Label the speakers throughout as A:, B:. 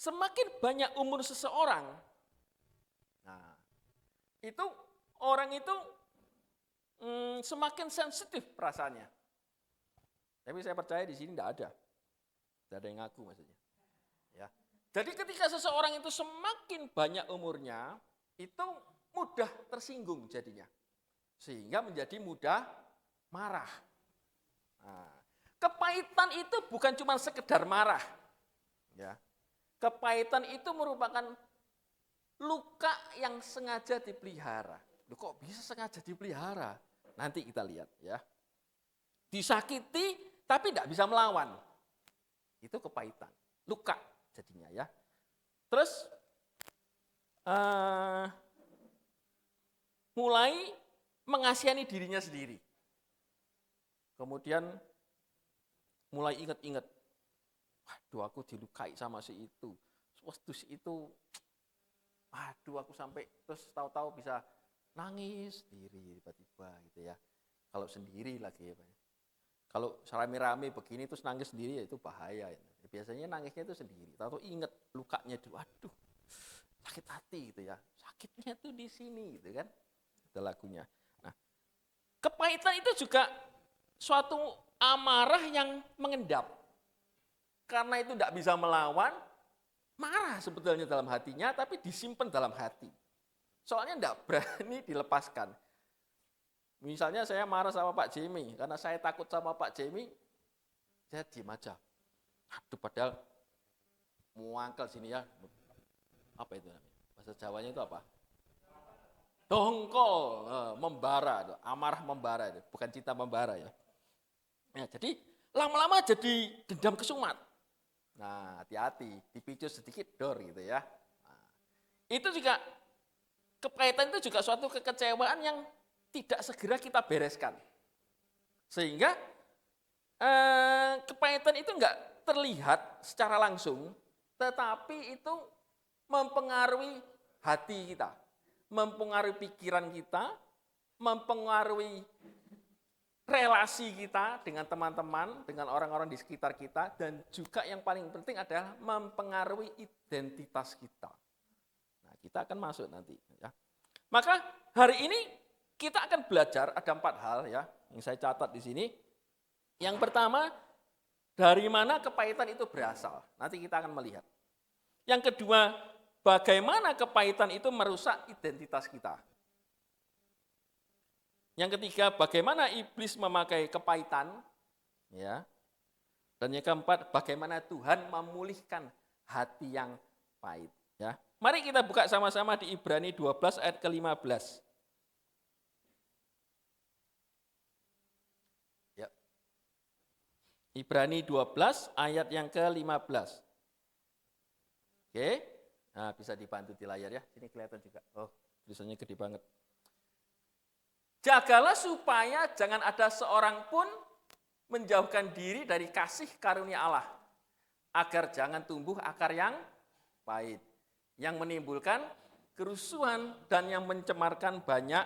A: semakin banyak umur seseorang, nah, itu orang itu semakin sensitif perasaannya. Tapi saya percaya di sini tidak ada yang ngaku maksudnya. Ya. Jadi ketika seseorang itu semakin banyak umurnya, itu mudah tersinggung jadinya. Sehingga menjadi mudah marah. Nah, kepahitan itu bukan cuma sekedar marah. Ya. Kepahitan itu merupakan luka yang sengaja dipelihara. Loh, kok bisa sengaja dipelihara? Nanti kita lihat ya. Disakiti tapi tidak bisa melawan. Itu kepahitan, luka jadinya ya. Terus mulai mengasihani dirinya sendiri. Kemudian mulai ingat-ingat, waduh aku dilukai sama si itu. Waktu si itu, waduh aku sampai terus tahu-tahu bisa nangis sendiri tiba-tiba gitu ya. Kalau sendiri lagi ya Pak. Kalau rame-rame begini terus nangis sendiri ya itu bahaya. Ya. Biasanya nangisnya itu sendiri. Tahu ingat lukanya itu, waduh sakit hati gitu ya. Sakitnya tuh di sini gitu kan. Itu lagunya. Nah, kepahitan itu juga suatu amarah yang mengendap. Karena itu tidak bisa melawan, marah sebetulnya dalam hatinya, tapi disimpan dalam hati. Soalnya tidak berani dilepaskan. Misalnya saya marah sama Pak Jimmy, karena saya takut sama Pak Jimmy, saya diam aja. Aduh, padahal muangkel sini ya. Apa itu namanya? Bahasa Jawanya itu apa? Dongkol, membara, amarah membara, bukan cinta membara ya. Ya, jadi lama-lama jadi dendam kesumat. Nah, hati-hati, dipicu sedikit dor gitu ya. Nah, itu juga kepahitan itu juga suatu kekecewaan yang tidak segera kita bereskan. Sehingga kepahitan itu enggak terlihat secara langsung, tetapi itu mempengaruhi hati kita, mempengaruhi pikiran kita, mempengaruhi relasi kita dengan teman-teman, dengan orang-orang di sekitar kita, dan juga yang paling penting adalah mempengaruhi identitas kita. Nah, kita akan masuk nanti. Ya. Maka hari ini kita akan belajar ada 4 hal ya yang saya catat di sini. Yang pertama, dari mana kepahitan itu berasal. Nanti kita akan melihat. Yang kedua, bagaimana kepahitan itu merusak identitas kita. Yang ketiga, bagaimana iblis memakai kepahitan, ya. Dan yang keempat, bagaimana Tuhan memulihkan hati yang pahit, ya. Mari kita buka sama-sama di Ibrani 12 ayat ke-15. Ya. Ibrani 12 ayat yang ke-15. Oke. Nah, bisa dibantu di layar ya. Sini kelihatan juga. Oh, tulisannya gede banget. Jagalah supaya jangan ada seorang pun menjauhkan diri dari kasih karunia Allah, agar jangan tumbuh akar yang pahit, yang menimbulkan kerusuhan dan yang mencemarkan banyak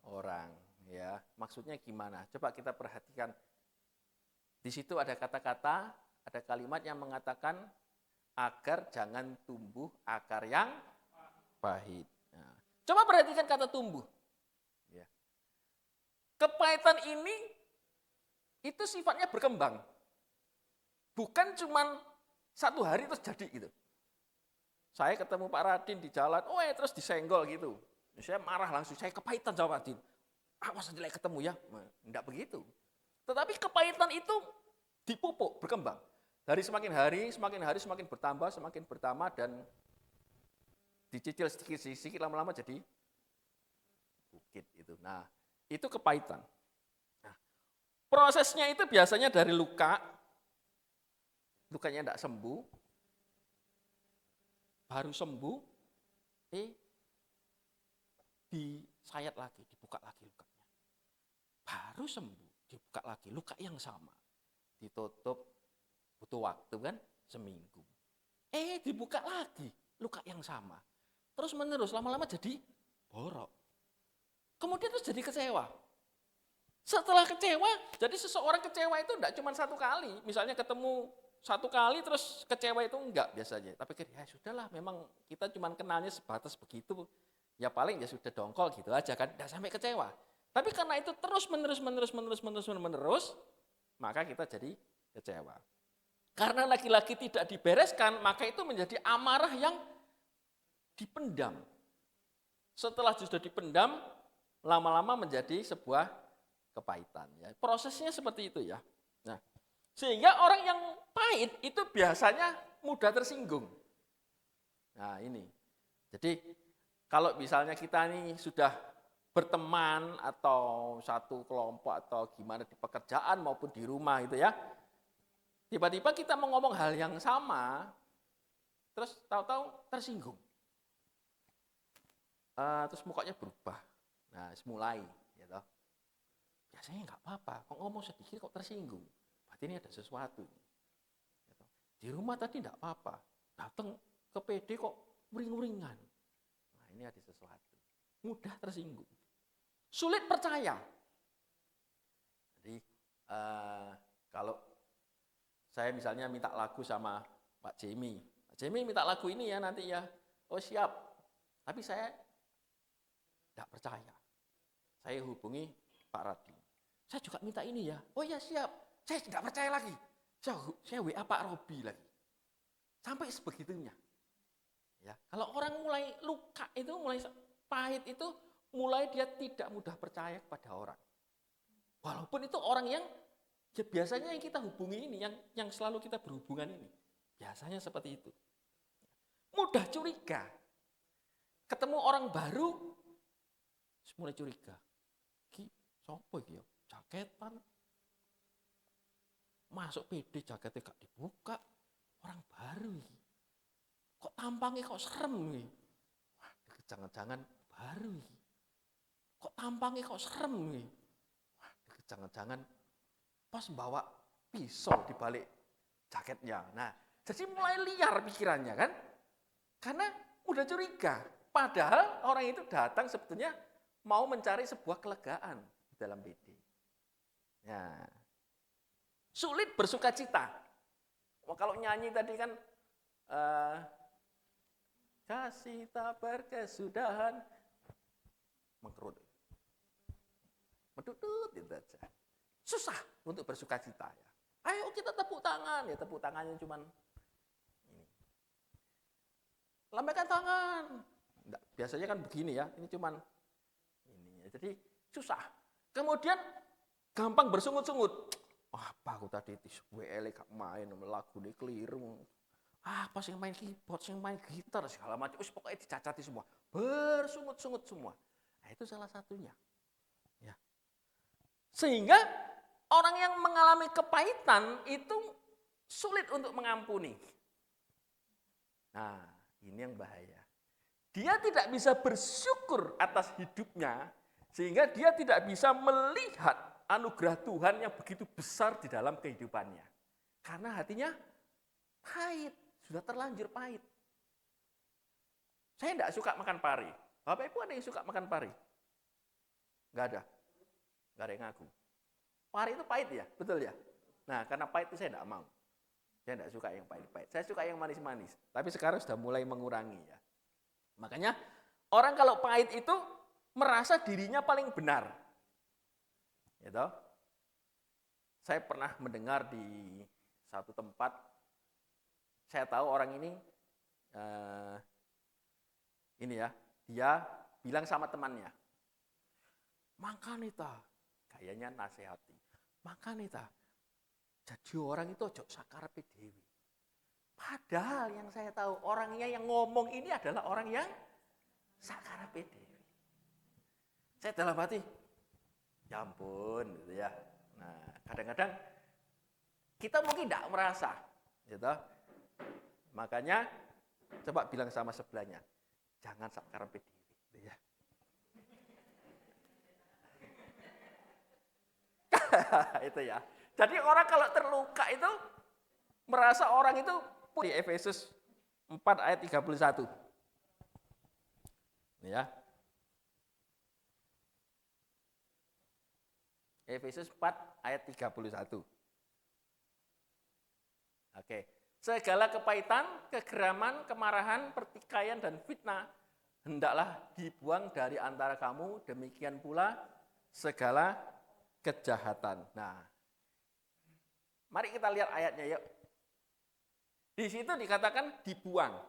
A: orang. Ya, maksudnya gimana? Coba kita perhatikan. Di situ ada kata-kata, ada kalimat yang mengatakan agar jangan tumbuh akar yang pahit. Nah, coba perhatikan kata tumbuh. Kepahitan ini itu sifatnya berkembang. Bukan cuma 1 hari terus jadi gitu. Saya ketemu Pak Radin di jalan, terus disenggol gitu. Saya marah langsung, saya kepahitan sama Radin. Awas aja ketemu ya. Enggak begitu. Tetapi kepahitan itu dipupuk, berkembang. Dari semakin hari semakin bertambah dan dicicil sedikit lama-lama jadi bukit itu. Nah, itu kepahitan. Nah, prosesnya itu biasanya dari lukanya tidak sembuh, baru sembuh, disayat lagi, dibuka lagi lukanya. Baru sembuh, dibuka lagi, luka yang sama. Ditutup, butuh waktu kan, seminggu. Dibuka lagi, luka yang sama. Terus menerus, lama-lama jadi borok. Kemudian terus jadi kecewa. Setelah kecewa, jadi seseorang kecewa itu tidak cuma 1 kali. Misalnya ketemu satu kali terus kecewa itu enggak biasanya. Tapi ya sudahlah, memang kita cuma kenalnya sebatas begitu. Ya paling ya sudah dongkol gitu aja kan, enggak sampai kecewa. Tapi karena itu terus menerus, maka kita jadi kecewa. Karena lagi-lagi tidak dibereskan, maka itu menjadi amarah yang dipendam. Setelah sudah dipendam, lama-lama menjadi sebuah kepahitan. Ya. Prosesnya seperti itu ya. Nah, sehingga orang yang pahit itu biasanya mudah tersinggung. Nah ini, jadi kalau misalnya kita ini sudah berteman atau satu kelompok atau gimana di pekerjaan maupun di rumah itu ya, tiba-tiba kita mau ngomong hal yang sama, terus tahu-tahu tersinggung. Terus mukanya berubah. Nah, mulai, gitu. Biasanya nggak apa-apa, kok ngomong sedikit kok tersinggung. Berarti ini ada sesuatu. Gitu. Di rumah tadi nggak apa-apa, datang ke PD kok uring-uringan. Nah, ini ada sesuatu. Mudah tersinggung. Sulit percaya. Jadi, kalau saya misalnya minta lagu sama Pak Jemi. Pak Jemi minta lagu ini ya nanti ya. Oh siap. Tapi saya tidak percaya. Saya hubungi Pak Radi. Saya juga minta ini ya. Oh ya siap. Saya tidak percaya lagi. Saya WA Pak Robi lagi. Sampai sebegitunya. Ya, kalau orang mulai luka itu, mulai pahit itu, mulai dia tidak mudah percaya kepada orang. Walaupun itu orang yang ya biasanya yang kita hubungi ini, yang selalu kita berhubungan ini. Biasanya seperti itu. Mudah curiga. Ketemu orang baru, mulai curiga. Ki, sopo iki ya? Jaketan. Masuk PD jaketnya gak dibuka. Orang baru iki. Kok tampangnya kok serem iki? Wah, jangan-jangan baru iki. Kok tampangnya kok serem iki? Wah, jangan-jangan pas bawa pisau di balik jaketnya. Nah, jadi mulai liar pikirannya kan? Karena udah curiga. Padahal orang itu datang sebetulnya mau mencari sebuah kelegaan di dalam PD. Ya. Sulit bersuka cita. Kalau nyanyi tadi kan kasih tak berkesudahan, mengkerut, medudut itu aja. Susah untuk bersuka cita ya. Ayo kita tepuk tangan, ya tepuk tangannya cuman ini. Lambaikan tangan. Nggak, biasanya kan begini ya, ini cuman ini. Jadi susah. Kemudian gampang bersungut-sungut. Apa aku tadi WL gak main lagu ini keliru. Apa sih yang main keyboard, yang main gitar segala macam. Pokoknya dicacati semua. Bersungut-sungut semua. Nah, itu salah satunya. Ya. Sehingga orang yang mengalami kepahitan itu sulit untuk mengampuni. Nah, ini yang bahaya. Dia tidak bisa bersyukur atas hidupnya, sehingga dia tidak bisa melihat anugerah Tuhan yang begitu besar di dalam kehidupannya. Karena hatinya pahit, sudah terlanjur pahit. Saya tidak suka makan pari. Bapak Ibu ada yang suka makan pari? Enggak ada. Enggak ada yang ngaku. Pari itu pahit ya, betul ya? Nah, karena pahit itu saya tidak mau. Saya tidak suka yang pahit-pahit. Saya suka yang manis-manis. Tapi sekarang sudah mulai mengurangi ya. Makanya orang kalau pahit itu merasa dirinya paling benar. Gitu. Saya pernah mendengar di satu tempat, saya tahu orang ini ya, dia bilang sama temannya, "Makanita," kayaknya nasihati, "Makanita, jadi orang itu ojo sakarepe dhewe." Padahal yang saya tahu orangnya yang ngomong ini adalah orang yang sakarepe dhewe. Saya dalam hati, ya ampun gitu ya. Nah, kadang-kadang kita mungkin tidak merasa, gitu. Makanya coba bilang sama sebelahnya, jangan sakarepe dhewe, gitu ya. Itu ya. Jadi orang kalau terluka itu merasa orang itu di Efesus 4 ayat 31. Ya. Efesus 4 ayat 31. Oke. Segala kepahitan, kegeraman, kemarahan, pertikaian, dan fitnah hendaklah dibuang dari antara kamu, demikian pula segala kejahatan. Nah, mari kita lihat ayatnya yuk. Di situ dikatakan dibuang,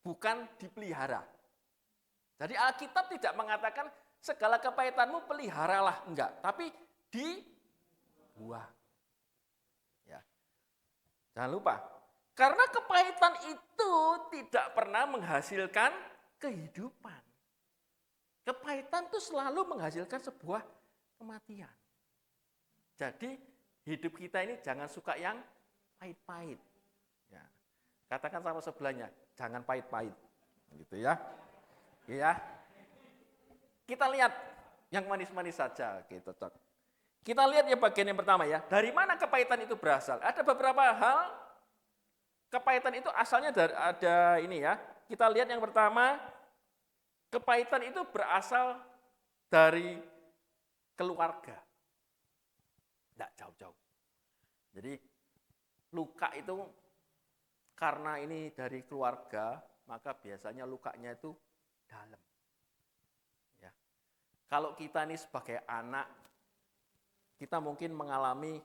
A: bukan dipelihara. Jadi Alkitab tidak mengatakan segala kepahitanmu peliharalah, enggak, tapi dibuang. Ya. Jangan lupa, karena kepahitan itu tidak pernah menghasilkan kehidupan. Kepahitan itu selalu menghasilkan sebuah kematian. Jadi hidup kita ini jangan suka yang pahit-pahit. Ya. Katakan sama sebelahnya, jangan pahit-pahit. Gitu ya. Ya. Kita lihat yang manis-manis saja. Oke, cocok. Kita lihat ya bagian yang pertama ya. Dari mana kepahitan itu berasal? Ada beberapa hal kepahitan itu asalnya dari ada ini ya. Kita lihat yang pertama, kepahitan itu berasal dari keluarga. Tidak jauh-jauh. Jadi luka itu karena ini dari keluarga, maka biasanya lukanya itu dalam. Ya. Kalau kita ini sebagai anak, kita mungkin mengalami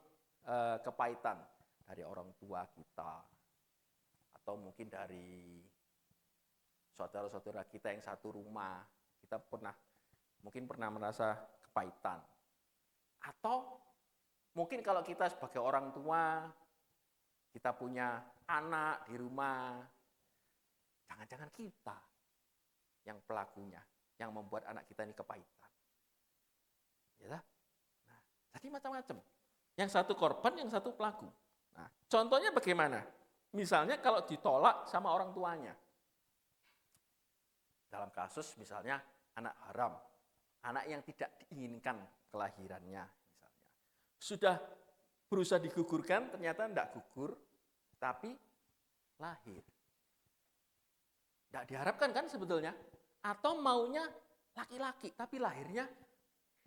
A: kepahitan dari orang tua kita, atau mungkin dari saudara-saudara kita yang satu rumah, kita mungkin pernah merasa kepahitan. Atau mungkin kalau kita sebagai orang tua, kita punya anak di rumah, jangan-jangan kita yang pelakunya, yang membuat anak kita ini kepahitan. Ya, nah, jadi macam-macam. Yang satu korban, yang satu pelaku. Nah, contohnya bagaimana? Misalnya kalau ditolak sama orang tuanya. Dalam kasus misalnya anak haram, anak yang tidak diinginkan kelahirannya misalnya. Sudah berusaha digugurkan, ternyata tidak gugur, tapi lahir. Tidak diharapkan kan sebetulnya? Atau maunya laki-laki, tapi lahirnya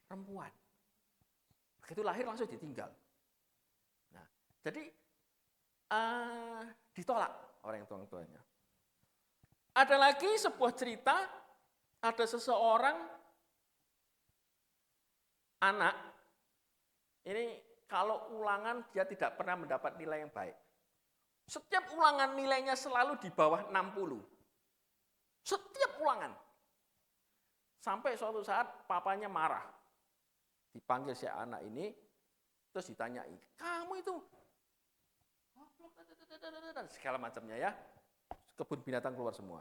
A: perempuan. Begitu lahir langsung ditinggal. Nah, jadi ditolak orang tuanya. Ada lagi sebuah cerita, ada seseorang anak, ini kalau ulangan dia tidak pernah mendapat nilai yang baik. Setiap ulangan nilainya selalu di bawah 60. Setiap ulangan. Sampai suatu saat papanya marah. Dipanggil si anak ini, terus ditanyai, kamu itu segala macamnya ya. Kebun binatang keluar semua.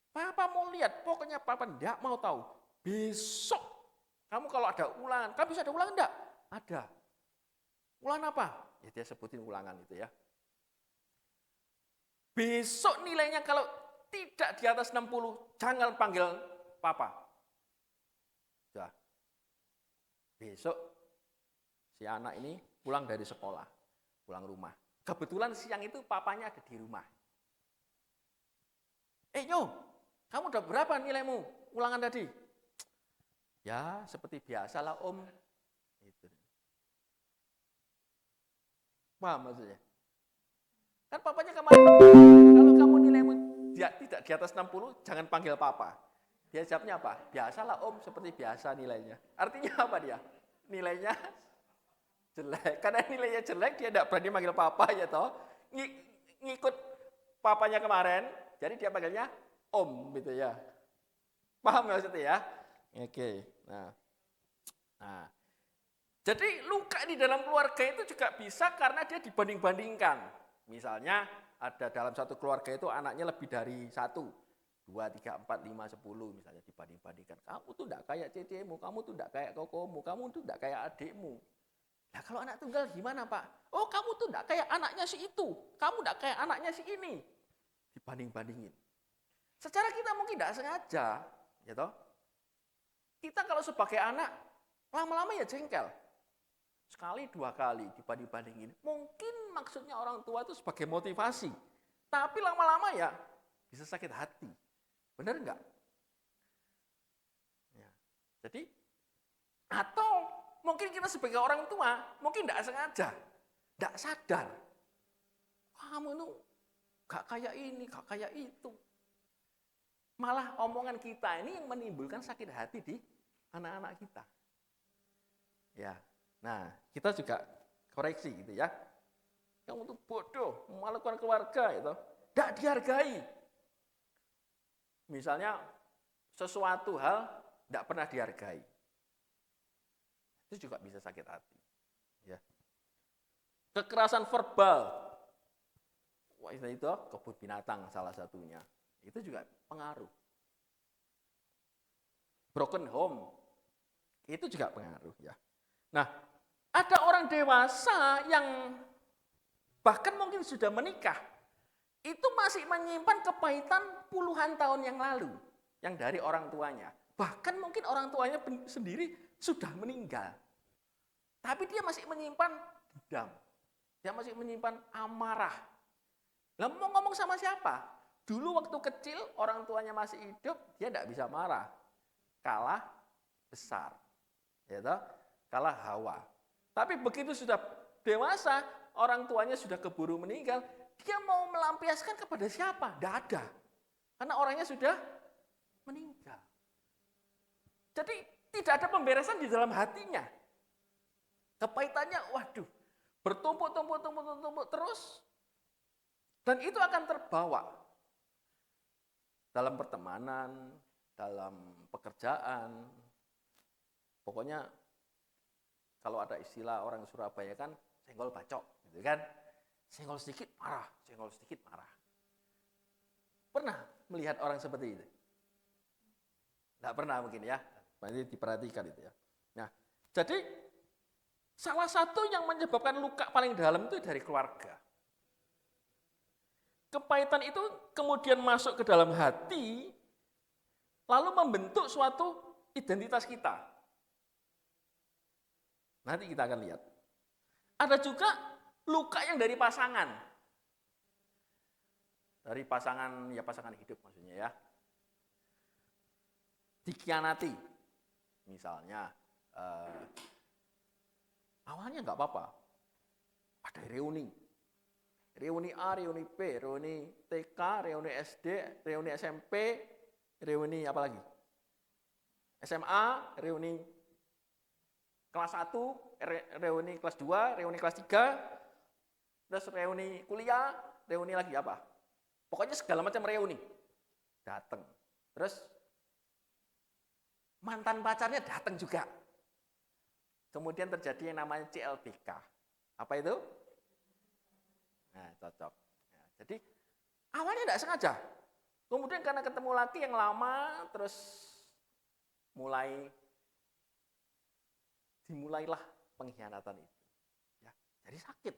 A: Papa mau lihat, pokoknya papa enggak mau tahu. Besok, kamu kalau ada ulangan, kamu bisa ada ulangan enggak? Ada. Ulangan apa? Ya dia sebutin ulangan itu ya. Besok nilainya kalau tidak di atas 60, jangan panggil papa. Sudah. Besok si anak ini pulang dari sekolah, pulang rumah. Kebetulan siang itu papanya ada di rumah. Nyo, kamu udah berapa nilaimu ulangan tadi? Ya, seperti biasalah om. Itu. Paham maksudnya? Kan papanya kemarin, kalau kamu nilaimu tidak di atas 60, jangan panggil papa. Dia jawabnya apa? Biasalah om, seperti biasa nilainya. Artinya apa dia? Nilainya jelek. Karena nilainya jelek, dia tidak berani manggil papa ya toh. Ngikut papanya kemarin, jadi dia panggilnya om gitu ya. Paham nggak maksudnya ya? Oke. Nah, jadi luka di dalam keluarga itu juga bisa karena dia dibanding-bandingkan. Misalnya ada dalam satu keluarga itu anaknya lebih dari 1, 2, 3, 4, 5, 10 misalnya dibanding-bandingkan. Kamu tuh enggak kayak cecemu, kamu tuh enggak kayak kokomu, kamu tuh enggak kayak adikmu. Nah kalau anak tunggal gimana Pak? Oh kamu tuh enggak kayak anaknya si itu, kamu enggak kayak anaknya si ini. Dibanding-bandingin. Secara kita mungkin enggak sengaja, ya toh. Kita kalau sebagai anak, lama-lama ya jengkel. Sekali, 2 kali dibanding-bandingin. Mungkin maksudnya orang tua itu sebagai motivasi. Tapi lama-lama ya bisa sakit hati. Benar enggak? Ya. Jadi, atau mungkin kita sebagai orang tua, mungkin enggak sengaja, enggak sadar. kamu itu gak kayak ini, gak kayak itu. Malah omongan kita ini yang menimbulkan sakit hati di anak-anak kita. Ya, nah kita juga koreksi gitu ya. Kamu tuh bodoh, memalukan keluarga itu, tidak dihargai. Misalnya sesuatu hal tidak pernah dihargai, itu juga bisa sakit hati. Ya. Kekerasan verbal, wah itu kebut binatang salah satunya, itu juga pengaruh. Broken home, itu juga pengaruh ya. Nah, ada orang dewasa yang bahkan mungkin sudah menikah, itu masih menyimpan kepahitan puluhan tahun yang lalu, yang dari orang tuanya. Bahkan mungkin orang tuanya sendiri sudah meninggal. Tapi dia masih menyimpan dendam. Dia masih menyimpan amarah. Lah mau ngomong sama siapa? Dulu waktu kecil orang tuanya masih hidup, dia tidak bisa marah. Kalah besar. Ya toh? Kalah hawa. Tapi begitu sudah dewasa, orang tuanya sudah keburu meninggal, dia mau melampiaskan kepada siapa? Tidak ada. Karena orangnya sudah meninggal. Jadi tidak ada pemberesan di dalam hatinya. Kepahitannya, waduh, bertumpuk terus. Dan itu akan terbawa dalam pertemanan, dalam pekerjaan. Pokoknya kalau ada istilah orang Surabaya kan, senggol bacok, gitu kan. Senggol sedikit marah, senggol sedikit marah. Pernah melihat orang seperti itu? Tidak pernah mungkin ya, nanti diperhatikan itu ya. Nah, jadi salah satu yang menyebabkan luka paling dalam itu dari keluarga. Kepahitan itu kemudian masuk ke dalam hati, lalu membentuk suatu identitas kita. Nanti kita akan lihat. Ada juga luka yang dari pasangan. Dari pasangan, ya pasangan hidup maksudnya ya. Dikhianati. Misalnya, awalnya nggak apa-apa. Ada reuni. Reuni A, reuni B, reuni TK, reuni SD, reuni SMP, reuni apa lagi? SMA, reuni kelas 1, reuni kelas 2, reuni kelas 3, terus reuni kuliah, reuni lagi apa? Pokoknya segala macam reuni. Datang. Terus mantan pacarnya datang juga. Kemudian terjadi yang namanya CLBK. Apa itu? Nah, cocok. Nah, jadi awalnya tidak sengaja. Kemudian karena ketemu lagi yang lama, terus dimulailah pengkhianatan itu. Ya, jadi sakit.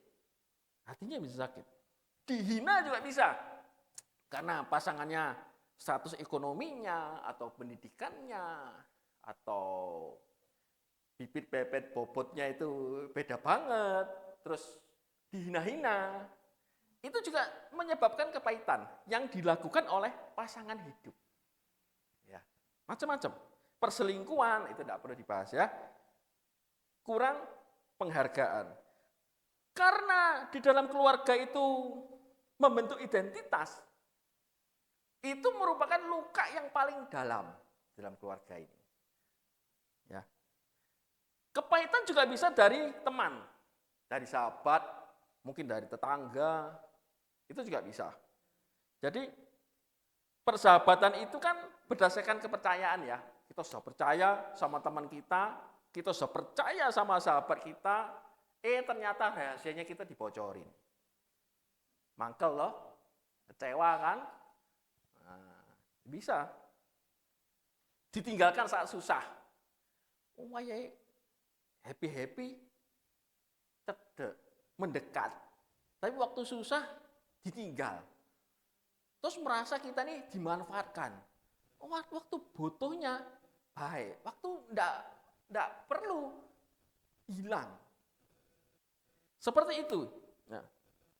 A: Hatinya bisa sakit. Dihina juga bisa. Karena pasangannya status ekonominya, atau pendidikannya, atau bibit bebet bobotnya itu beda banget, terus dihina-hina. Itu juga menyebabkan kepahitan yang dilakukan oleh pasangan hidup. Ya, macam-macam. Perselingkuhan itu tidak perlu dibahas ya. Kurang penghargaan. Karena di dalam keluarga itu membentuk identitas, itu merupakan luka yang paling dalam keluarga ini. Ya. Kepahitan juga bisa dari teman, dari sahabat, mungkin dari tetangga, itu juga bisa. Jadi persahabatan itu kan berdasarkan kepercayaan ya. Kita sudah percaya sama teman kita sudah percaya sama sahabat kita, ternyata rahasianya kita dibocorin. Mangkel loh, kecewa kan? Nah, bisa. Ditinggalkan saat susah. Oh ya, happy-happy, cedek, mendekat. Tapi waktu susah, ditinggal. Terus merasa kita nih dimanfaatkan. Oh, waktu butuhnya baik, waktu enggak perlu hilang. Seperti itu. Nah,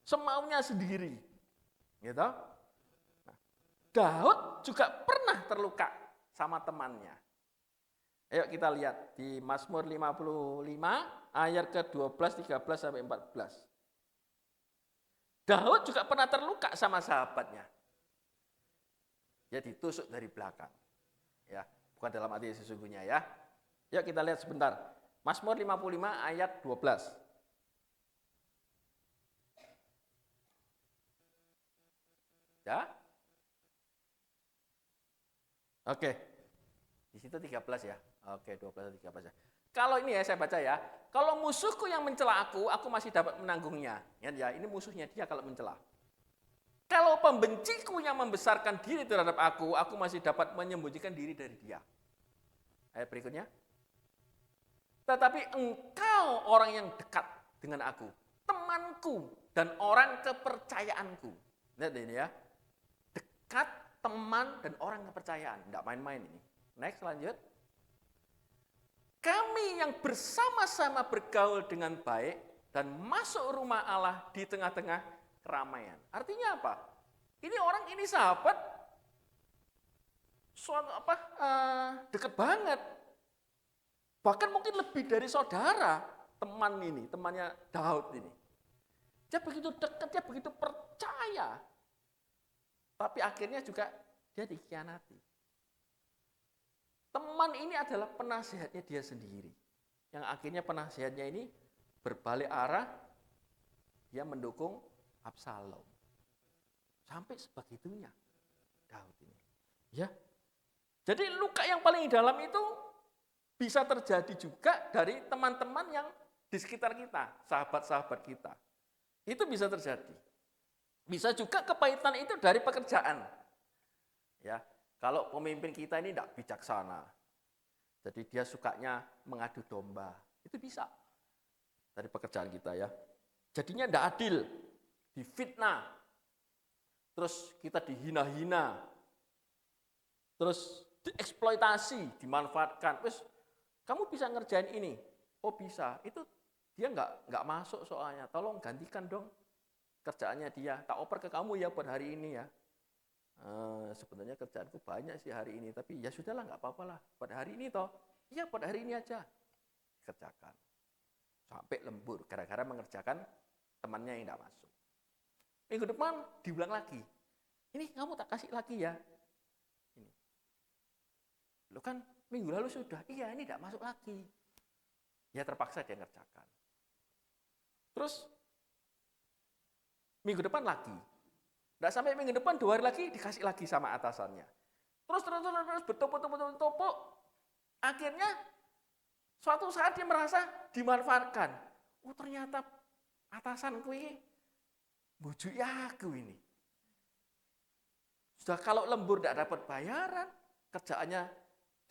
A: semaunya sendiri. Gitu. Nah, Daud juga pernah terluka sama temannya. Ayo kita lihat di Mazmur 55 ayat ke-12, 13 sampai 14. Daud juga pernah terluka sama sahabatnya. Dia ditusuk dari belakang. Ya, bukan dalam arti sesungguhnya ya. Yuk kita lihat sebentar. Mazmur 55 ayat 12. Ya. Oke. Di situ 13 ya. Oke, 12 atau 13 ya. Kalau ini ya saya baca ya. Kalau musuhku yang mencela aku masih dapat menanggungnya. Ya, ini musuhnya dia kalau mencela. Kalau pembenciku yang membesarkan diri terhadap aku masih dapat menyembunyikan diri dari dia. Ayat berikutnya. Tetapi engkau orang yang dekat dengan aku, temanku dan orang kepercayaanku. Lihat ini ya. Dekat, teman, dan orang kepercayaan. Tidak main-main ini. Next, lanjut. Kami yang bersama-sama bergaul dengan baik dan masuk rumah Allah di tengah-tengah keramaian. Artinya apa? Ini orang, ini sahabat, dekat banget. Bahkan mungkin lebih dari saudara, teman ini, temannya Daud ini. Dia begitu dekat, dia begitu percaya. Tapi akhirnya juga dia dikhianati. Teman ini adalah penasihatnya dia sendiri. Yang akhirnya penasihatnya ini berbalik arah, dia mendukung Absalom. Sampai sebegitunya Daud ini. Ya. Jadi luka yang paling dalam itu bisa terjadi juga dari teman-teman yang di sekitar kita, sahabat-sahabat kita. Itu bisa terjadi. Bisa juga kepahitan itu dari pekerjaan. Ya, kalau pemimpin kita ini tidak bijaksana, jadi dia sukanya mengadu domba, itu bisa dari pekerjaan kita ya. Jadinya tidak adil, difitnah, terus kita dihina-hina, terus dieksploitasi, dimanfaatkan. Terus kamu bisa ngerjain ini, oh bisa, itu dia nggak masuk soalnya, tolong gantikan dong kerjaannya dia, tak oper ke kamu ya buat hari ini ya. Sebenarnya kerjaanku banyak sih hari ini, tapi ya sudahlah nggak apa-apa lah, buat hari ini toh, iya buat hari ini aja, kerjakan. Sampai lembur, gara-gara mengerjakan temannya yang tidak masuk. Minggu depan diulang lagi, ini kamu tak kasih lagi ya. Ini. Lo kan minggu lalu sudah, iya ini tidak masuk lagi. Ya terpaksa dia ngerjakan. Terus minggu depan lagi. Tidak sampai minggu depan 2 hari lagi dikasih lagi sama atasannya. Terus bertumpuk. Akhirnya suatu saat dia merasa dimanfaatkan. Oh ternyata atasanku ini bujuk aku ini. Sudah kalau lembur tidak dapat bayaran, kerjaannya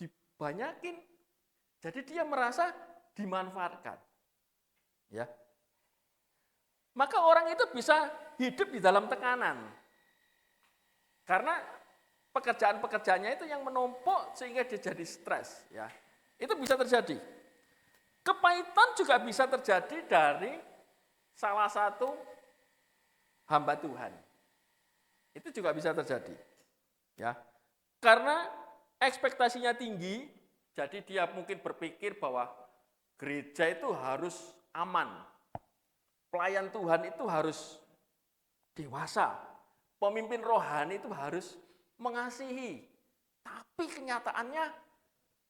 A: dibanyakin. Jadi dia merasa dimanfaatkan. Ya. Maka orang itu bisa hidup di dalam tekanan. Karena pekerjaan-pekerjaannya itu yang menumpuk sehingga dia jadi stres. Ya. Itu bisa terjadi. Kepahitan juga bisa terjadi dari salah satu hamba Tuhan. Itu juga bisa terjadi. Ya. Karena ekspektasinya tinggi, jadi dia mungkin berpikir bahwa gereja itu harus aman. Pelayan Tuhan itu harus dewasa. Pemimpin rohani itu harus mengasihi. Tapi kenyataannya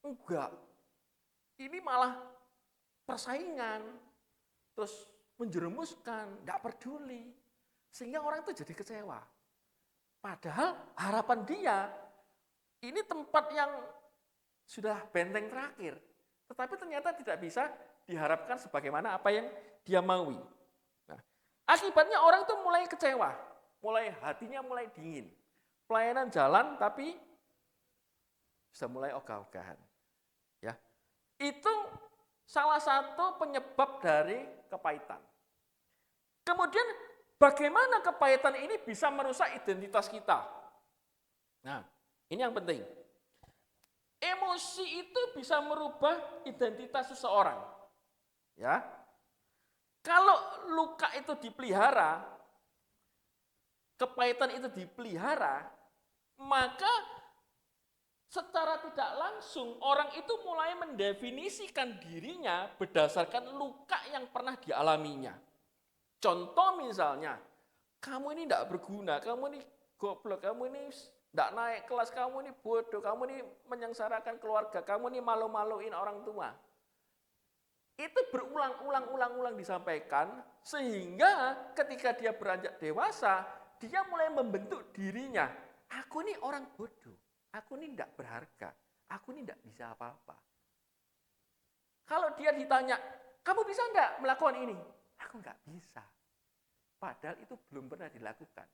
A: enggak. Ini malah persaingan. Terus menjerumuskan, enggak peduli. Sehingga orang itu jadi kecewa. Padahal harapan dia, ini tempat yang sudah benteng terakhir. Tetapi ternyata tidak bisa diharapkan sebagaimana apa yang dia maui. Nah, akibatnya orang itu mulai kecewa, hatinya mulai dingin. Pelayanan jalan tapi sudah mulai ogah-ogahan. Ya. Itu salah satu penyebab dari kepahitan. Kemudian bagaimana kepahitan ini bisa merusak identitas kita? Nah, ini yang penting. Emosi itu bisa merubah identitas seseorang. Ya. Kalau luka itu dipelihara, kepahitan itu dipelihara, maka secara tidak langsung orang itu mulai mendefinisikan dirinya berdasarkan luka yang pernah dialaminya. Contoh misalnya, kamu ini tidak berguna, kamu ini goblok, kamu ini tidak naik kelas, kamu ini bodoh, kamu ini menyengsarakan keluarga, kamu ini malu-maluin orang tua. Itu berulang-ulang disampaikan, sehingga ketika dia beranjak dewasa, dia mulai membentuk dirinya. Aku ini orang bodoh, aku ini tidak berharga, aku ini tidak bisa apa-apa. Kalau dia ditanya, kamu bisa enggak melakukan ini? Aku enggak bisa. Padahal itu belum pernah dilakukan.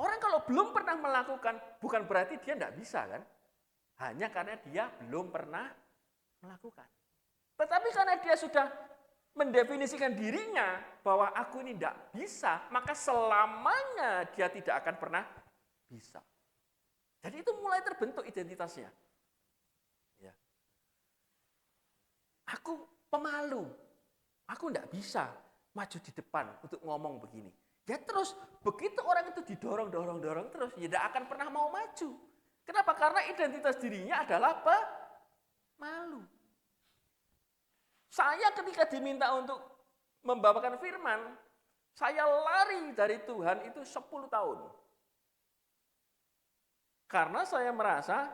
A: Orang kalau belum pernah melakukan, bukan berarti dia enggak bisa kan? Hanya karena dia belum pernah melakukan. Tetapi karena dia sudah mendefinisikan dirinya bahwa aku ini enggak bisa, maka selamanya dia tidak akan pernah bisa. Jadi itu mulai terbentuk identitasnya. Ya. Aku pemalu, aku enggak bisa maju di depan untuk ngomong begini. Ya terus, begitu orang itu didorong terus, ya tidak akan pernah mau maju. Kenapa? Karena identitas dirinya adalah malu. Saya ketika diminta untuk membawakan firman, saya lari dari Tuhan itu 10 tahun. Karena saya merasa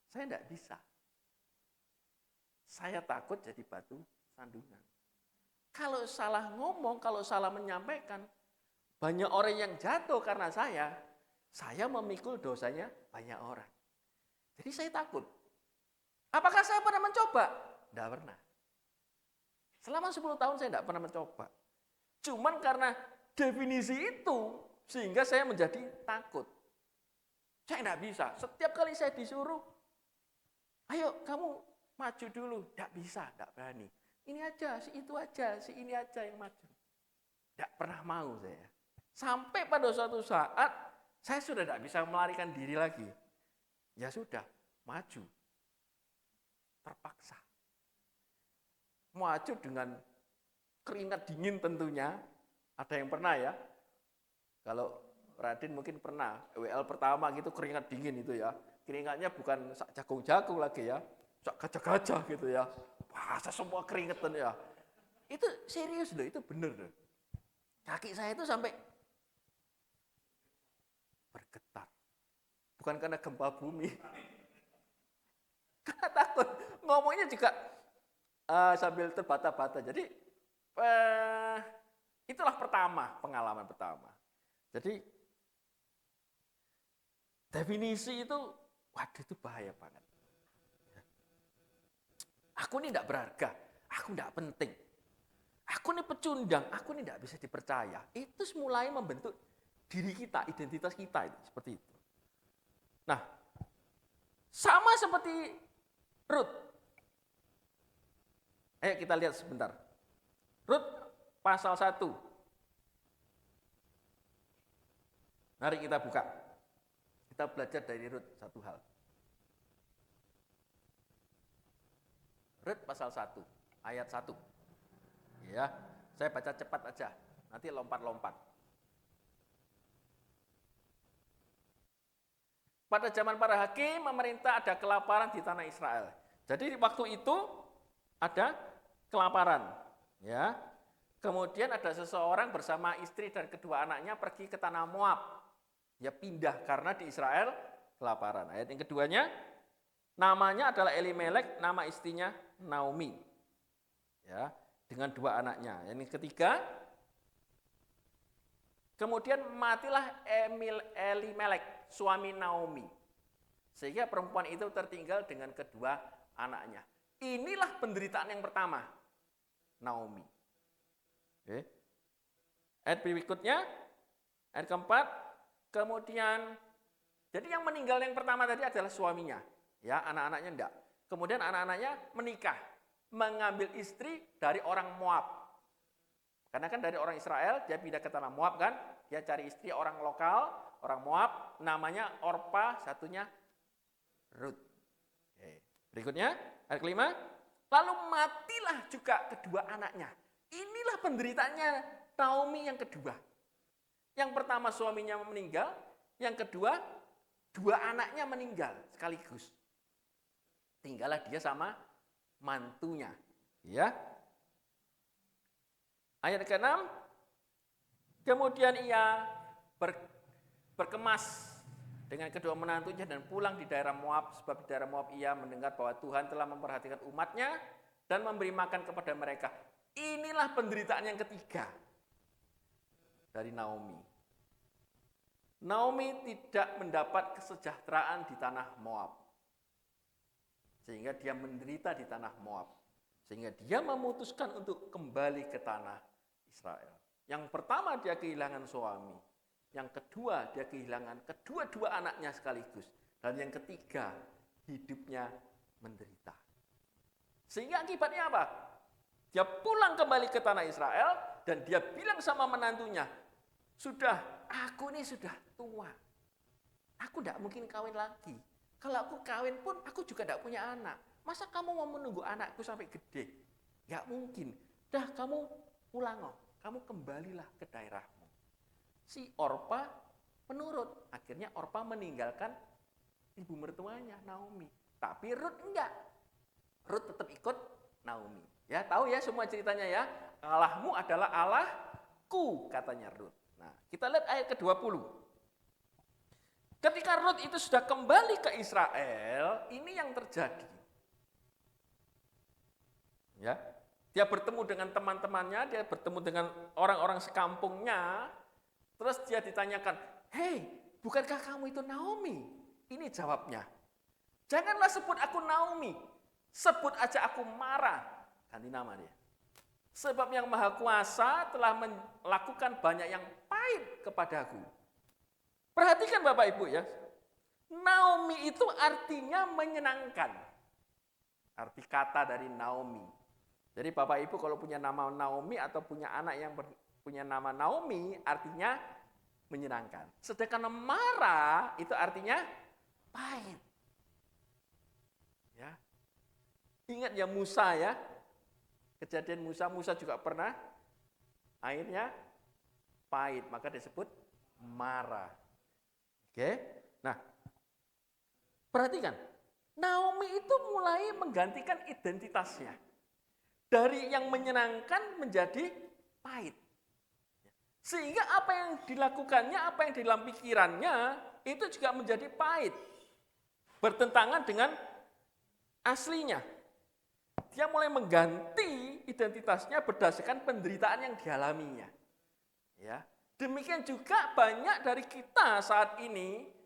A: saya tidak bisa. Saya takut jadi batu sandungan. Kalau salah ngomong, kalau salah menyampaikan, banyak orang yang jatuh karena saya memikul dosanya banyak orang. Jadi saya takut. Apakah saya pernah mencoba? Tidak pernah. Selama 10 tahun saya tidak pernah mencoba. Cuman karena definisi itu, sehingga saya menjadi takut. Saya tidak bisa. Setiap kali saya disuruh, ayo kamu maju dulu. Tidak bisa, tidak berani. Ini aja, si itu aja, si ini aja yang maju. Tidak pernah mau saya. Sampai pada suatu saat, saya sudah tidak bisa melarikan diri lagi. Ya sudah, maju. Terpaksa. Maju dengan keringat dingin tentunya. Ada yang pernah ya? Kalau Raden mungkin pernah. WL pertama gitu keringat dingin itu ya. Keringatnya bukan sak jagung-jagung lagi ya. Sak gajah-gajah gitu ya. Wah, semua keringetan ya. Itu serius loh, itu bener loh. Kaki saya itu sampai bergetar. Bukan karena gempa bumi. Karena takut. Ngomongnya juga sambil terbata-bata. Jadi itulah pengalaman pertama. Jadi definisi itu, waduh itu bahaya banget. Aku ini tidak berharga, aku tidak penting. Aku ini pecundang, aku ini tidak bisa dipercaya. Itu mulai membentuk diri kita, identitas kita itu, seperti itu. Nah, sama seperti Rut. Ayo kita lihat sebentar. Rut pasal 1. Mari kita buka. Kita belajar dari Rut satu hal. Rut pasal 1, ayat 1. Ya, saya baca cepat aja, nanti lompat-lompat. Pada zaman para hakim, memerintah ada kelaparan di tanah Israel. Jadi waktu itu ada kelaparan, ya. Kemudian ada seseorang bersama istri dan kedua anaknya pergi ke tanah Moab. Ya pindah karena di Israel kelaparan. Ayat yang keduanya, namanya adalah Elimelek, nama istrinya Naomi. Ya, dengan dua anaknya. Yang ketiga, kemudian matilah Elimelek, suami Naomi. Sehingga perempuan itu tertinggal dengan kedua anaknya. Inilah penderitaan yang pertama, Naomi. Oke. Ayat berikutnya, ayat keempat, kemudian, jadi yang meninggal yang pertama tadi adalah suaminya. Ya, anak-anaknya enggak. Kemudian anak-anaknya menikah, mengambil istri dari orang Moab. Karena kan dari orang Israel, dia pindah ke tanah Moab kan, dia cari istri orang lokal, orang Moab, namanya Orpa, satunya Rut. Oke. Berikutnya, ayat kelima, lalu matilah juga kedua anaknya. Inilah penderitaannya Naomi yang kedua. Yang pertama suaminya meninggal, yang kedua dua anaknya meninggal sekaligus. Tinggallah dia sama mantunya, ya. Ayat ke-6, kemudian ia ber- berkemas dengan kedua menantunya dan pulang di daerah Moab, sebab di daerah Moab ia mendengar bahwa Tuhan telah memperhatikan umatnya dan memberi makan kepada mereka. Inilah penderitaan yang ketiga dari Naomi. Naomi tidak mendapat kesejahteraan di tanah Moab, sehingga dia menderita di tanah Moab, sehingga dia memutuskan untuk kembali ke tanah Israel. Yang pertama dia kehilangan suami, yang kedua dia kehilangan kedua-dua anaknya sekaligus, dan yang ketiga hidupnya menderita. Sehingga akibatnya apa? Dia pulang kembali ke tanah Israel dan dia bilang sama menantunya, sudah, aku ini sudah tua, aku tidak mungkin kawin lagi. Kalau aku kawin pun aku juga tidak punya anak. Masa kamu mau menunggu anakku sampai gede? Gak mungkin. Dah kamu pulang, kamu kembalilah ke daerahmu. Si Orpa menurut. Akhirnya Orpa meninggalkan ibu mertuanya Naomi. Tapi Ruth enggak. Ruth tetap ikut Naomi. Ya, tahu ya semua ceritanya ya. Allahmu adalah Allahku, katanya Ruth. Nah, kita lihat ayat ke-20. Ketika Ruth itu sudah kembali ke Israel, ini yang terjadi. Ya, dia bertemu dengan teman-temannya, dia bertemu dengan orang-orang sekampungnya, terus dia ditanyakan, "Hei, bukankah kamu itu Naomi?" Ini jawabnya, "Janganlah sebut aku Naomi, sebut aja aku Mara." Ganti nama dia. Sebab yang Maha Kuasa telah melakukan banyak yang pahit kepadaku. Perhatikan Bapak Ibu ya, Naomi itu artinya menyenangkan. Arti kata dari Naomi. Jadi Bapak Ibu kalau punya nama Naomi atau punya anak yang punya nama Naomi, artinya menyenangkan. Sedangkan Mara itu artinya pahit. Ya. Ingat ya Musa ya, kejadian Musa juga pernah airnya pahit, maka disebut Mara. Oke, nah perhatikan, Naomi itu mulai menggantikan identitasnya. Dari yang menyenangkan menjadi pahit. Sehingga apa yang dilakukannya, apa yang di dalam pikirannya, itu juga menjadi pahit. Bertentangan dengan aslinya. Dia mulai mengganti identitasnya berdasarkan penderitaan yang dialaminya. Ya. Demikian juga banyak dari kita saat ini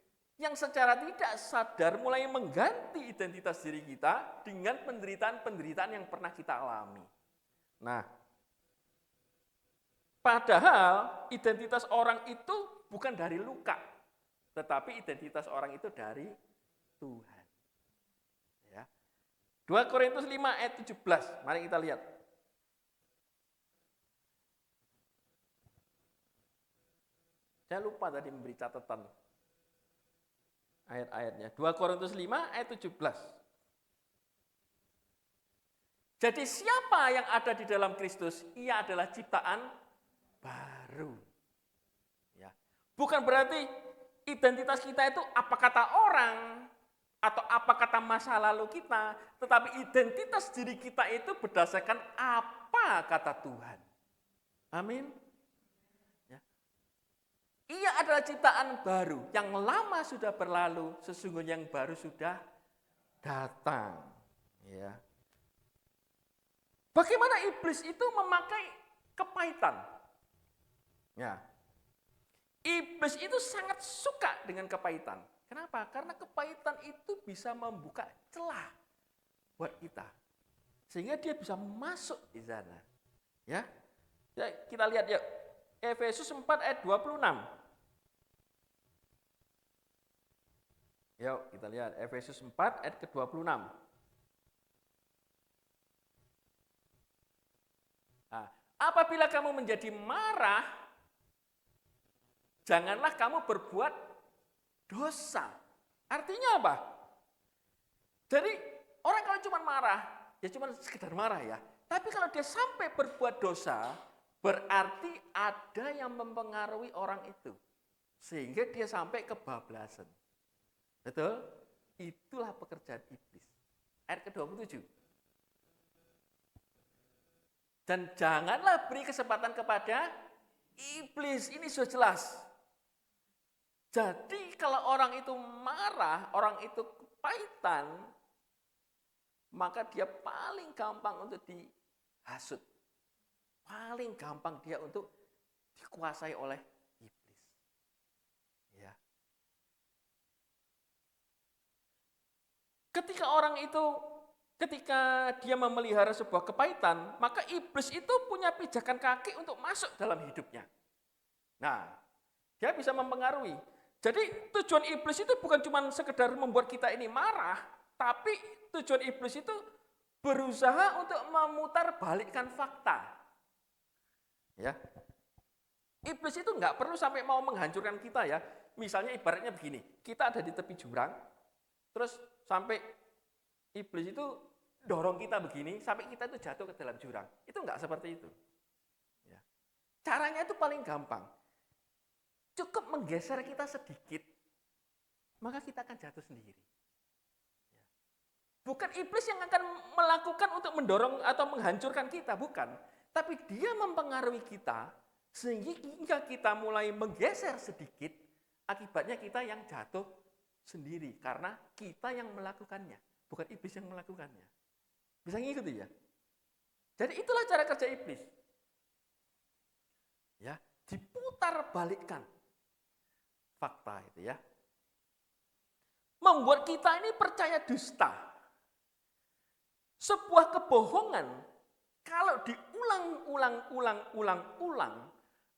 A: yang secara tidak sadar mulai mengganti identitas diri kita dengan penderitaan-penderitaan yang pernah kita alami. Nah, padahal identitas orang itu bukan dari luka, tetapi identitas orang itu dari Tuhan. Ya. 2 Korintus 5 ayat 17, mari kita lihat. Saya lupa tadi memberi catatan ayat-ayatnya. 2 Korintus 5 ayat 17. Jadi siapa yang ada di dalam Kristus, ia adalah ciptaan baru. Ya. Bukan berarti identitas kita itu apa kata orang atau apa kata masa lalu kita, tetapi identitas diri kita itu berdasarkan apa kata Tuhan. Amin. Ya. Ia adalah ciptaan baru, yang lama sudah berlalu, sesungguhnya yang baru sudah datang. Ya. Bagaimana iblis itu memakai kepahitan? Ya. Iblis itu sangat suka dengan kepahitan. Kenapa? Karena kepahitan itu bisa membuka celah buat kita. Sehingga dia bisa masuk di sana. Ya. Ya, kita lihat ya. Efesus 4 ayat 26. Yuk, kita lihat Efesus 4 ayat ke-26. Nah, apabila kamu menjadi marah, janganlah kamu berbuat dosa. Artinya apa? Jadi orang kalau cuma marah, ya cuma sekedar marah ya. Tapi kalau dia sampai berbuat dosa, berarti ada yang mempengaruhi orang itu. Sehingga dia sampai kebablasan. Betul? Itulah pekerjaan iblis. Ayat ke-27. Dan janganlah beri kesempatan kepada iblis. Ini sudah jelas. Jadi kalau orang itu marah, orang itu kepahitan, maka dia paling gampang untuk dihasut. Paling gampang dia untuk dikuasai oleh iblis. Ya. Ketika dia memelihara sebuah kepahitan, maka iblis itu punya pijakan kaki untuk masuk dalam hidupnya. Nah, dia bisa mempengaruhi. Jadi tujuan iblis itu bukan cuma sekedar membuat kita ini marah, tapi tujuan iblis itu berusaha untuk memutarbalikkan fakta. Ya, iblis itu nggak perlu sampai mau menghancurkan kita ya. Misalnya ibaratnya begini, kita ada di tepi jurang, terus sampai iblis itu dorong kita begini, sampai kita itu jatuh ke dalam jurang. Itu nggak seperti itu. Ya. Caranya itu paling gampang. Cukup menggeser kita sedikit, maka kita akan jatuh sendiri. Bukan iblis yang akan melakukan untuk mendorong atau menghancurkan kita, bukan. Tapi dia mempengaruhi kita, sehingga kita mulai menggeser sedikit, akibatnya kita yang jatuh sendiri, karena kita yang melakukannya, bukan iblis yang melakukannya. Bisa ngikuti ya? Jadi itulah cara kerja iblis. Ya, diputar balikkan fakta itu ya. Membuat kita ini percaya dusta. Sebuah kebohongan kalau diulang-ulang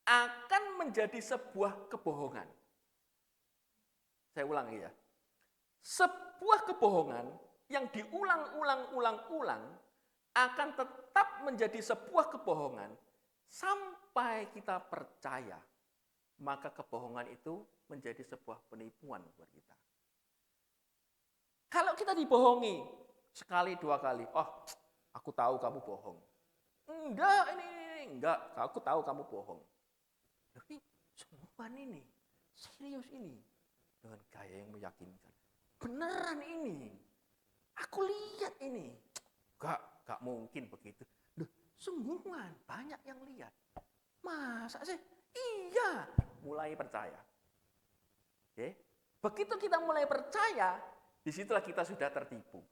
A: akan menjadi sebuah kebohongan. Saya ulangi ya. Sebuah kebohongan yang diulang-ulang akan tetap menjadi sebuah kebohongan sampai kita percaya. Maka kebohongan itu menjadi sebuah penipuan buat kita. Kalau kita dibohongi sekali, dua kali, oh aku tahu kamu bohong. Enggak, aku tahu kamu bohong. Ini sungguhan ini, serius ini, dengan gaya yang meyakinkan. Beneran ini, aku lihat ini. Enggak mungkin begitu. Loh, sungguhan, banyak yang lihat. Masa sih? Iya, mulai percaya. Oke. Begitu kita mulai percaya, disitulah kita sudah tertipu.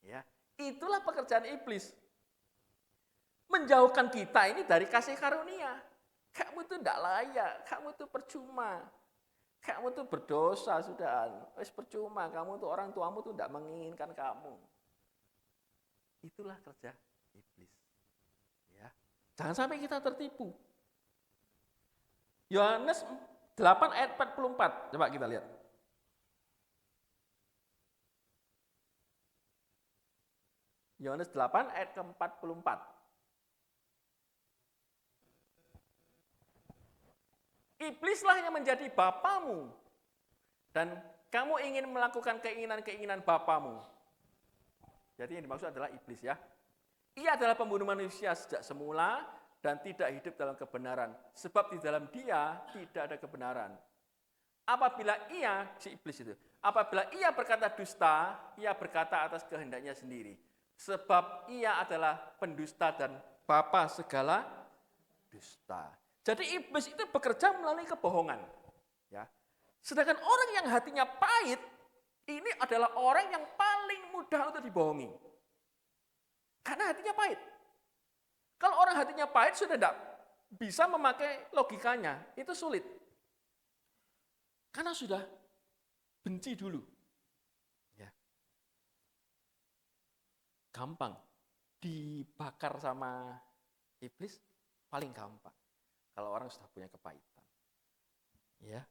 A: Ya, itulah pekerjaan iblis. Menjauhkan kita ini dari kasih karunia. Kamu itu tidak layak, kamu itu percuma. Kamu itu berdosa sudah. Wes percuma, kamu itu orang tuamu itu tidak menginginkan kamu. Itulah kerja iblis. Ya. Jangan sampai kita tertipu. Yohanes 8 ayat 44, coba kita lihat. Yohanes 8 ayat ke-44. Iblislah yang menjadi bapamu, dan kamu ingin melakukan keinginan-keinginan bapamu. Jadi yang dimaksud adalah iblis ya. Ia adalah pembunuh manusia sejak semula, dan tidak hidup dalam kebenaran. Sebab di dalam dia tidak ada kebenaran. Apabila ia berkata dusta, ia berkata atas kehendaknya sendiri. Sebab ia adalah pendusta dan bapa segala dusta. Jadi iblis itu bekerja melalui kebohongan. Ya. Sedangkan orang yang hatinya pahit, ini adalah orang yang paling mudah untuk dibohongi. Karena hatinya pahit. Kalau orang hatinya pahit sudah tidak bisa memakai logikanya, itu sulit. Karena sudah benci dulu. Ya. Gampang. Dibakar sama iblis paling gampang. Kalau orang sudah punya kepahitan. Ya.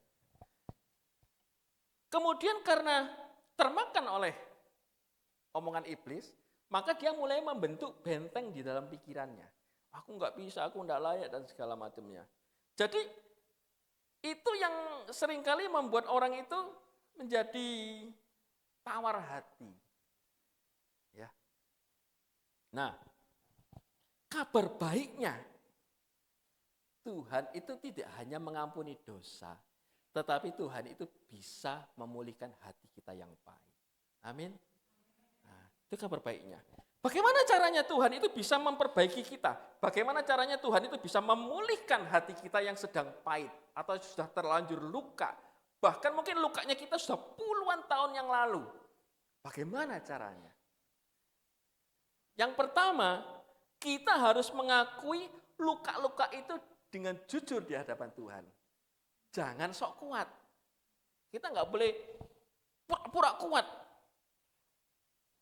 A: Kemudian karena termakan oleh omongan iblis, maka dia mulai membentuk benteng di dalam pikirannya. Aku nggak bisa, aku nggak layak, dan segala macamnya. Jadi itu yang seringkali membuat orang itu menjadi tawar hati. Ya. Nah, kabar baiknya, Tuhan itu tidak hanya mengampuni dosa, tetapi Tuhan itu bisa memulihkan hati kita yang pahit. Amin. Nah, itu kabar baiknya. Bagaimana caranya Tuhan itu bisa memperbaiki kita? Bagaimana caranya Tuhan itu bisa memulihkan hati kita yang sedang pahit atau sudah terlanjur luka? Bahkan mungkin lukanya kita sudah puluhan tahun yang lalu. Bagaimana caranya? Yang pertama, kita harus mengakui luka-luka itu dengan jujur di hadapan Tuhan. Jangan sok kuat. Kita nggak boleh pura-pura kuat.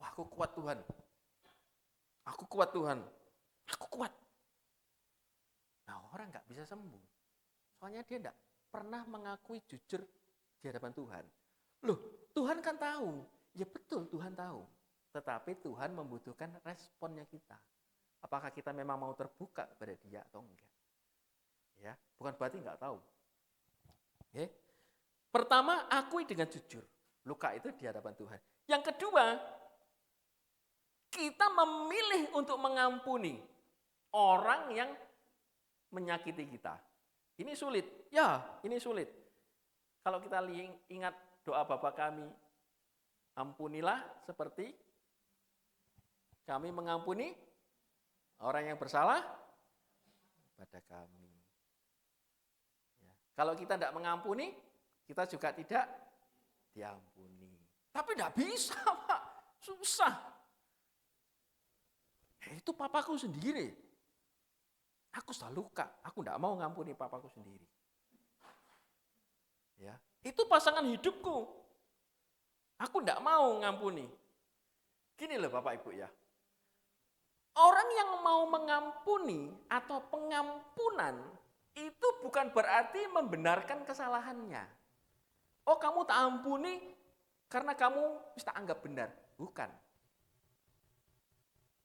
A: Wah, aku kuat Tuhan. Aku kuat Tuhan, aku kuat. Nah, orang nggak bisa sembuh. Soalnya dia nggak pernah mengakui jujur di hadapan Tuhan. Loh, Tuhan kan tahu. Ya betul, Tuhan tahu. Tetapi Tuhan membutuhkan responnya kita. Apakah kita memang mau terbuka kepada dia atau enggak? Ya, bukan berarti nggak tahu. Oke. Pertama, akui dengan jujur. Luka itu di hadapan Tuhan. Yang kedua, kita memilih untuk mengampuni orang yang menyakiti kita. Ini sulit. Ya, ini sulit. Kalau kita ingat doa Bapa kami, ampunilah seperti kami mengampuni orang yang bersalah pada kami. Ya. Kalau kita tidak mengampuni, kita juga tidak diampuni. Tapi tidak bisa, Pak. Susah. Itu papaku sendiri. Aku sudah luka, aku tidak mau ngampuni papaku sendiri. Ya, itu pasangan hidupku. Aku tidak mau ngampuni. Gini loh Bapak Ibu ya. Orang yang mau mengampuni atau pengampunan itu bukan berarti membenarkan kesalahannya. Oh, kamu tak ampuni karena kamu bisa anggap benar. Bukan.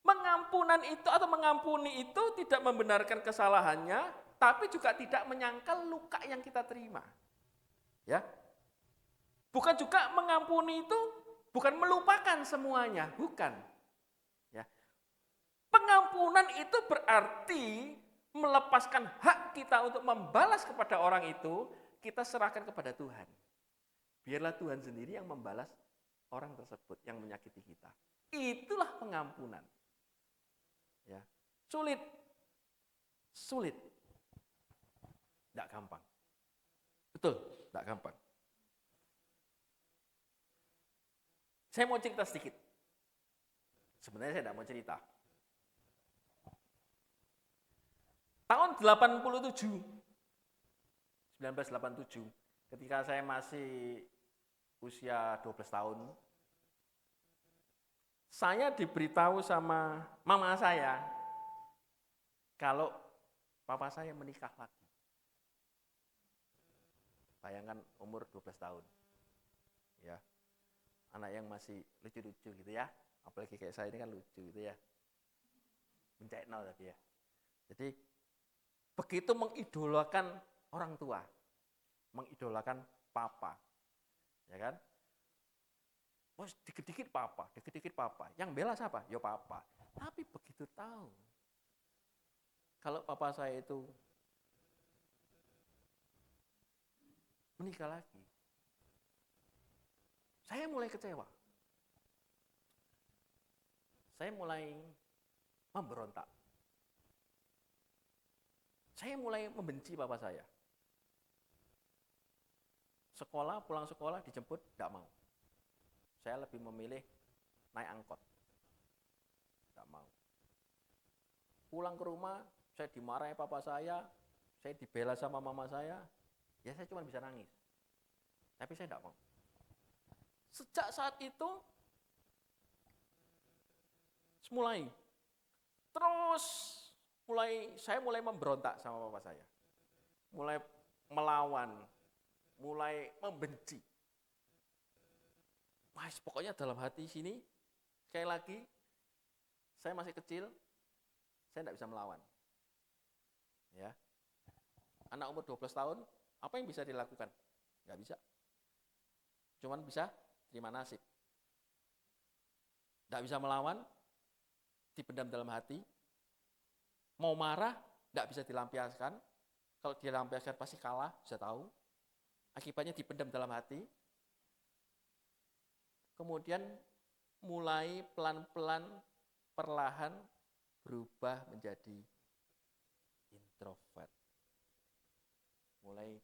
A: Mengampunan itu atau mengampuni itu tidak membenarkan kesalahannya, tapi juga tidak menyangkal luka yang kita terima. Ya. Bukan juga mengampuni itu bukan melupakan semuanya, bukan. Ya. Pengampunan itu berarti melepaskan hak kita untuk membalas kepada orang itu, kita serahkan kepada Tuhan. Biarlah Tuhan sendiri yang membalas orang tersebut yang menyakiti kita. Itulah pengampunan. Ya, sulit, tidak gampang, betul, tidak gampang. Saya mau cerita sedikit. Sebenarnya saya tidak mau cerita. Tahun 1987, ketika saya masih usia 12 tahun, saya diberitahu sama mama saya kalau papa saya menikah lagi. Bayangkan umur 12 tahun. Ya. Anak yang masih lucu-lucu gitu ya. Apalagi kayak saya ini kan lucu gitu ya. Menceknol tapi ya. Jadi begitu mengidolakan orang tua. Mengidolakan papa. Ya kan? Oh, dikit-dikit papa. Yang bela siapa? Ya papa. Tapi begitu tahu kalau papa saya itu menikah lagi, saya mulai kecewa. Saya mulai memberontak. Saya mulai membenci papa saya. Pulang sekolah dijemput, tidak mau. Saya lebih memilih naik angkot. Tidak mau. Pulang ke rumah, saya dimarahi papa saya dibela sama mama saya, ya saya cuma bisa nangis. Tapi saya tidak mau. Sejak saat itu, saya mulai memberontak sama papa saya. Mulai melawan, mulai membenci. Mas, pokoknya dalam hati sini, sekali lagi, saya masih kecil, saya tidak bisa melawan. Ya. Anak umur 12 tahun, apa yang bisa dilakukan? Nggak bisa. Cuman bisa terima nasib. Tidak bisa melawan, dipendam dalam hati. Mau marah, tidak bisa dilampiaskan. Kalau dilampiaskan pasti kalah, bisa tahu. Akibatnya dipendam dalam hati. Kemudian mulai pelan-pelan perlahan berubah menjadi introvert. Mulai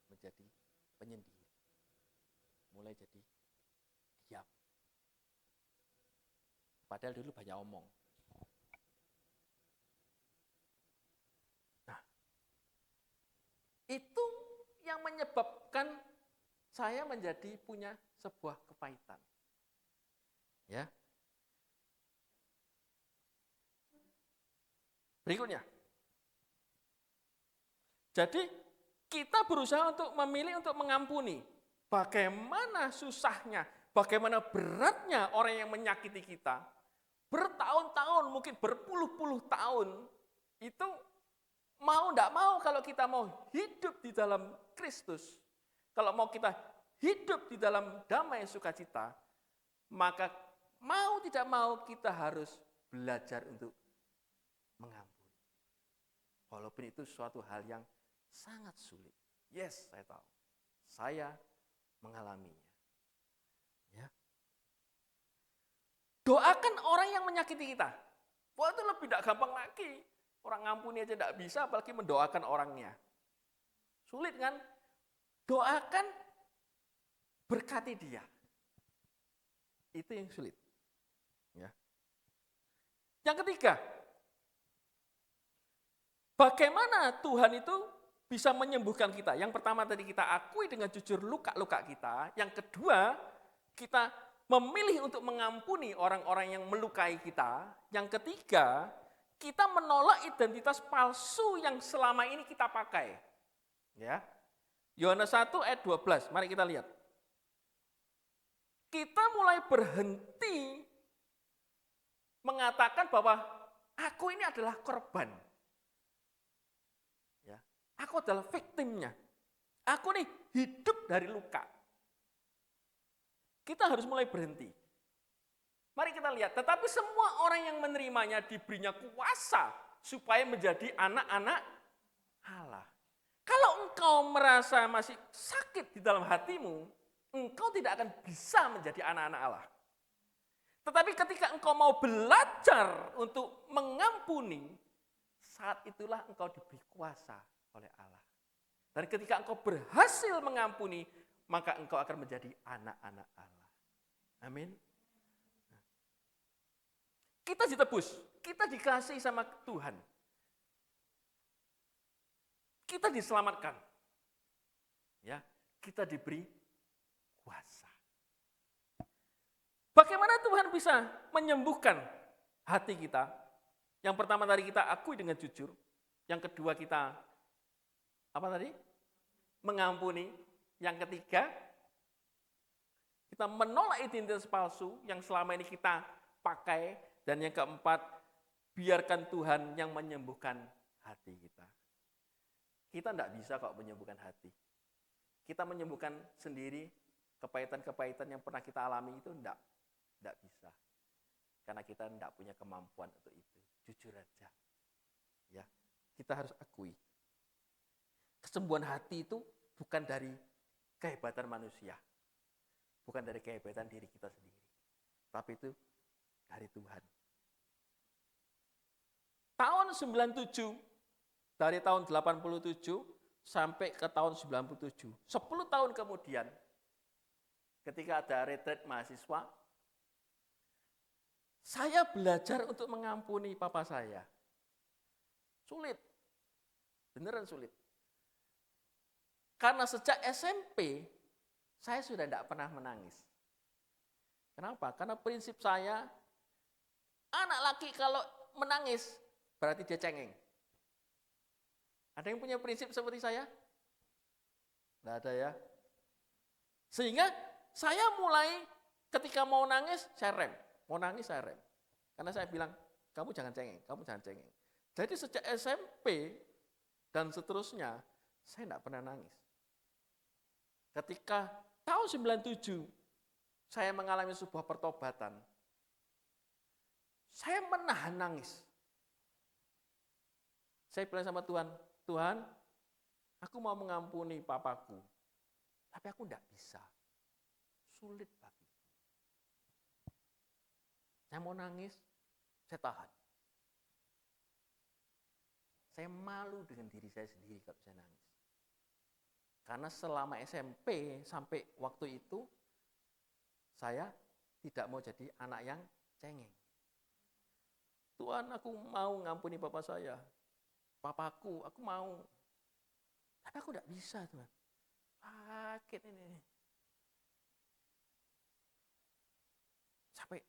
A: menjadi penyendiri. Mulai jadi diam. Padahal dulu banyak omong. Nah, itu yang menyebabkan saya menjadi punya sebuah kepahitan. Ya. Berikutnya. Jadi kita berusaha untuk memilih untuk mengampuni. Bagaimana susahnya, bagaimana beratnya orang yang menyakiti kita. Bertahun-tahun, mungkin berpuluh-puluh tahun, itu mau tidak mau kalau kita mau hidup di dalam Kristus, kalau mau kita hidup di dalam damai sukacita, maka mau tidak mau kita harus belajar untuk mengampuni. Walaupun itu suatu hal yang sangat sulit. Yes, saya tahu. Saya mengalaminya. Ya. Doakan orang yang menyakiti kita. Wah, itu lebih tidak gampang lagi. Orang ngampuni aja tidak bisa, apalagi mendoakan orangnya. Sulit kan? Doakan, berkati dia. Itu yang sulit. Ya. Yang ketiga, bagaimana Tuhan itu bisa menyembuhkan kita? Yang pertama tadi kita akui dengan jujur luka-luka kita. Yang kedua, kita memilih untuk mengampuni orang-orang yang melukai kita. Yang ketiga, kita menolak identitas palsu yang selama ini kita pakai. Ya. Yohanes 1 ayat 12, mari kita lihat. Kita mulai berhenti mengatakan bahwa aku ini adalah korban. Ya. Aku adalah victimnya. Aku nih hidup dari luka. Kita harus mulai berhenti. Mari kita lihat, tetapi semua orang yang menerimanya diberinya kuasa supaya menjadi anak-anak Allah. Kalau engkau merasa masih sakit di dalam hatimu, engkau tidak akan bisa menjadi anak-anak Allah. Tetapi ketika engkau mau belajar untuk mengampuni, saat itulah engkau diberi kuasa oleh Allah. Dan ketika engkau berhasil mengampuni, maka engkau akan menjadi anak-anak Allah. Amin. Kita ditebus, kita dikasihi sama Tuhan. Kita diselamatkan. Ya, kita diberi kuasa. Bagaimana Tuhan bisa menyembuhkan hati kita? Yang pertama tadi kita akui dengan jujur. Yang kedua kita apa tadi? Mengampuni. Yang ketiga, kita menolak identitas palsu yang selama ini kita pakai. Dan yang keempat, biarkan Tuhan yang menyembuhkan hati kita. Kita tidak bisa kok menyembuhkan hati. Kita menyembuhkan sendiri kepahitan-kepahitan yang pernah kita alami itu tidak bisa. Karena kita tidak punya kemampuan untuk itu. Jujur aja. Ya, kita harus akui. Kesembuhan hati itu bukan dari kehebatan manusia. Bukan dari kehebatan diri kita sendiri. Tapi itu dari Tuhan. Tahun 97, dari tahun 87 sampai ke tahun 97, 10 tahun kemudian, ketika ada retret mahasiswa, saya belajar untuk mengampuni papa saya. Sulit, beneran sulit. Karena sejak SMP, saya sudah tidak pernah menangis. Kenapa? Karena prinsip saya, anak laki kalau menangis, berarti dia cengeng. Ada yang punya prinsip seperti saya? Tidak ada ya. Sehingga saya mulai ketika mau nangis, saya rem. Mau nangis, saya rem. Karena saya bilang, kamu jangan cengeng, kamu jangan cengeng. Jadi sejak SMP dan seterusnya, saya tidak pernah nangis. Ketika tahun 97, saya mengalami sebuah pertobatan. Saya menahan nangis. Saya bilang sama Tuhan, Tuhan, aku mau mengampuni papaku, tapi aku tidak bisa. Sulit bagiku. Saya mau nangis, Saya tahan. Saya malu dengan diri saya sendiri kalau saya nangis. Karena selama SMP sampai waktu itu, saya tidak mau jadi anak yang cengeng. Tuhan, aku mau ngampuni bapak saya. Papaku, aku mau. Tapi aku tidak bisa, Tuhan. Sakit ini. Sampai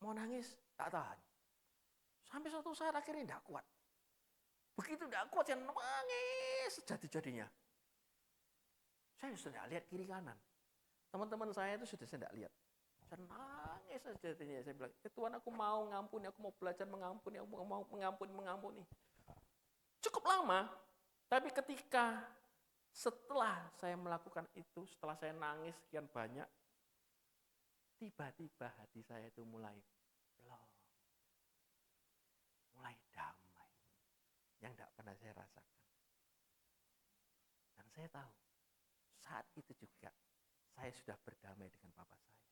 A: mau nangis, tak tahan. Sampai suatu saat akhirnya tidak kuat. Begitu tidak kuat, saya nangis sejadi-jadinya. Saya sudah tidak lihat kiri kanan. Teman-teman saya itu sudah saya tidak lihat. Saya nangis sejadinya. Saya bilang, Tuhan, aku mau ngampuni, aku mau belajar mengampuni, aku mau mengampuni. Cukup lama, tapi ketika setelah saya melakukan itu, setelah saya nangis sekian banyak, tiba-tiba hati saya itu mulai plong, mulai damai, yang tidak pernah saya rasakan. Dan saya tahu, saat itu juga saya sudah berdamai dengan papa saya.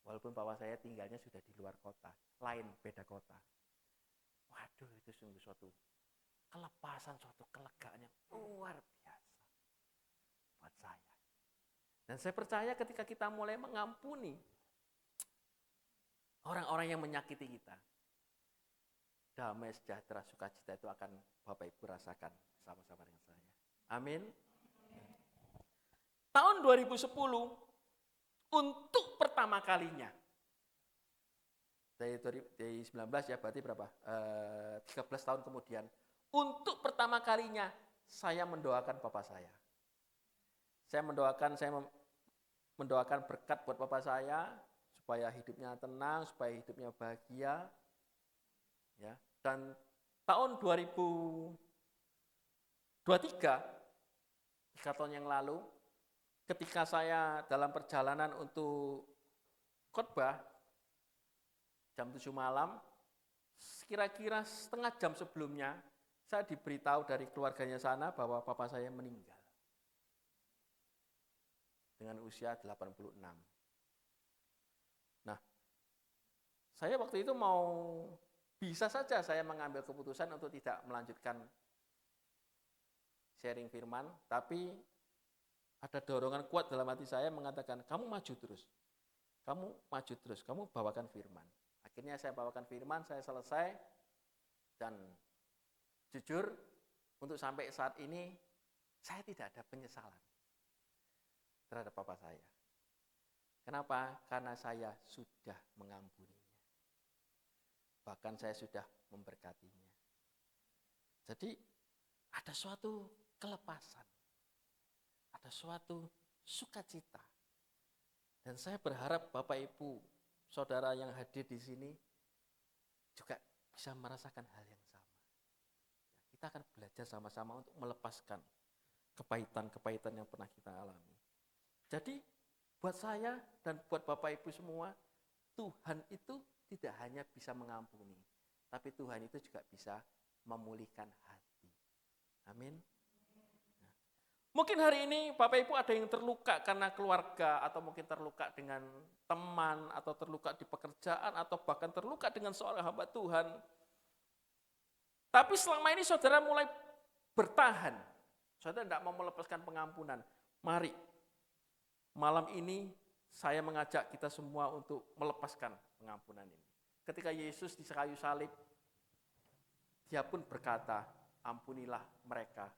A: Walaupun papa saya tinggalnya sudah di luar kota, lain beda kota. Waduh, itu sungguh suatu kelepasan, suatu kelegaan yang luar biasa buat saya. Dan saya percaya ketika kita mulai mengampuni orang-orang yang menyakiti kita, damai, sejahtera, sukacita itu akan Bapak Ibu rasakan bersama-sama dengan saya. Amin. Tahun 2010, untuk pertama kalinya, dari 19 ya berarti berapa? 13 tahun kemudian, untuk pertama kalinya saya mendoakan Bapak saya. Saya mendoakan berkat buat Bapak saya, supaya hidupnya tenang, supaya hidupnya bahagia. Ya, dan tahun 2023, 3 tahun yang lalu, ketika saya dalam perjalanan untuk khotbah, jam 7 malam, kira-kira setengah jam sebelumnya, saya diberitahu dari keluarganya sana bahwa papa saya meninggal. Dengan usia 86. Nah, saya waktu itu bisa saja saya mengambil keputusan untuk tidak melanjutkan sharing firman, tapi ada dorongan kuat dalam hati saya mengatakan, kamu maju terus, kamu bawakan firman. Akhirnya saya bawakan firman, saya selesai, dan jujur, untuk sampai saat ini, saya tidak ada penyesalan terhadap papa saya. Kenapa? Karena saya sudah mengampuninya. Bahkan saya sudah memberkatinya. Jadi, ada suatu kelepasan. Ada suatu sukacita. Dan saya berharap Bapak Ibu, saudara yang hadir di sini juga bisa merasakan hal yang sama. Kita akan belajar sama-sama untuk melepaskan kepahitan-kepahitan yang pernah kita alami. Jadi buat saya dan buat Bapak Ibu semua, Tuhan itu tidak hanya bisa mengampuni, tapi Tuhan itu juga bisa memulihkan hati. Amin. Mungkin hari ini Bapak Ibu ada yang terluka karena keluarga, atau mungkin terluka dengan teman, atau terluka di pekerjaan, atau bahkan terluka dengan seorang hamba Tuhan. Tapi selama ini saudara mulai bertahan. Saudara tidak mau melepaskan pengampunan. Mari, malam ini saya mengajak kita semua untuk melepaskan pengampunan ini. Ketika Yesus di kayu salib, Dia pun berkata, ampunilah mereka,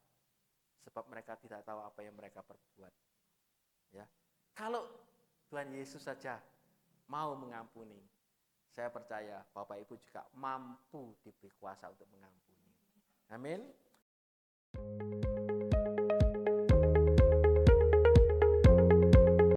A: sebab mereka tidak tahu apa yang mereka perbuat. Ya, kalau Tuhan Yesus saja mau mengampuni, saya percaya Bapak Ibu juga mampu diberi kuasa untuk mengampuni. Amin.